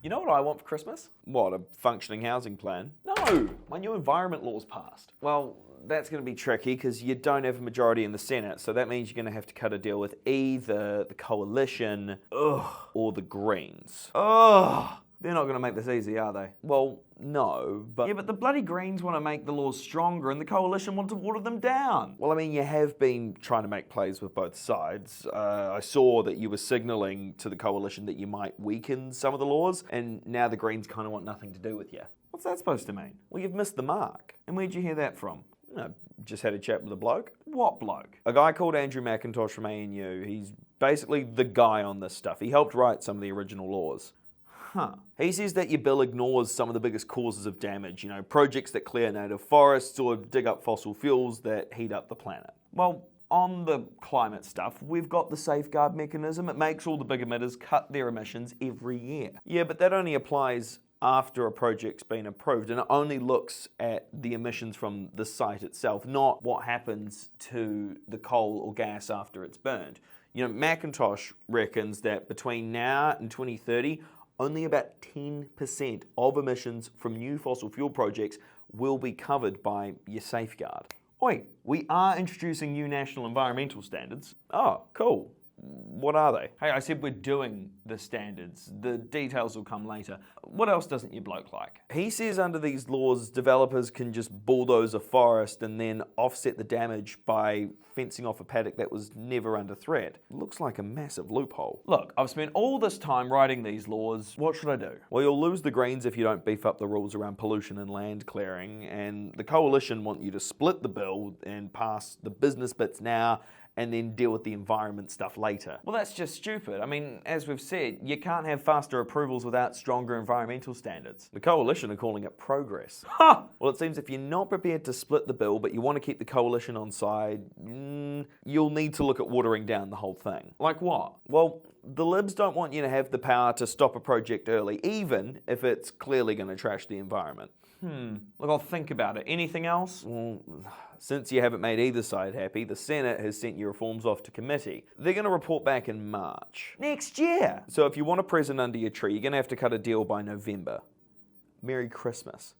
You know what I want for Christmas? What, a functioning housing plan? No, my new environment law's passed. Well, that's going to be tricky because you don't have a majority in the Senate, so that means you're going to have to cut a deal with either the Coalition or the Greens. They're not going to make this easy, are they? Well, no, but... Yeah, but the bloody Greens want to make the laws stronger and the Coalition want to water them down. Well, I mean, you have been trying to make plays with both sides. I saw that you were signalling to the Coalition that you might weaken some of the laws, and now the Greens kind of want nothing to do with you. What's that supposed to mean? Well, you've missed the mark. And where'd you hear that from? I just had a chat with a bloke. What bloke? A guy called Andrew McIntosh from ANU. He's basically the guy on this stuff. He helped write some of the original laws. Huh. He says that your bill ignores some of the biggest causes of damage, projects that clear native forests or dig up fossil fuels that heat up the planet. Well, on the climate stuff, we've got the safeguard mechanism. It makes all the big emitters cut their emissions every year. Yeah, but that only applies after a project's been approved, and it only looks at the emissions from the site itself, not what happens to the coal or gas after it's burned. McIntosh reckons that between now and 2030, only about 10% of emissions from new fossil fuel projects will be covered by your safeguard. Oi, we are introducing new national environmental standards. Oh, cool. What are they? Hey, I said we're doing the standards. The details will come later. What else doesn't your bloke like? He says under these laws, developers can just bulldoze a forest and then offset the damage by fencing off a paddock that was never under threat. Looks like a massive loophole. Look, I've spent all this time writing these laws. What should I do? Well, you'll lose the Greens if you don't beef up the rules around pollution and land clearing, and the Coalition want you to split the bill and pass the business bits now and then deal with the environment stuff later. Well, that's just stupid. I mean, as we've said, you can't have faster approvals without stronger environmental standards. The Coalition are calling it progress. Ha! Well, it seems if you're not prepared to split the bill, but you want to keep the Coalition on side, you'll need to look at watering down the whole thing. Like what? Well, the Libs don't want you to have the power to stop a project early, even if it's clearly going to trash the environment. Look, I'll think about it. Anything else? Well, since you haven't made either side happy, the Senate has sent your reforms off to committee. They're going to report back in March. Next year. So if you want a present under your tree, you're going to have to cut a deal by November. Merry Christmas.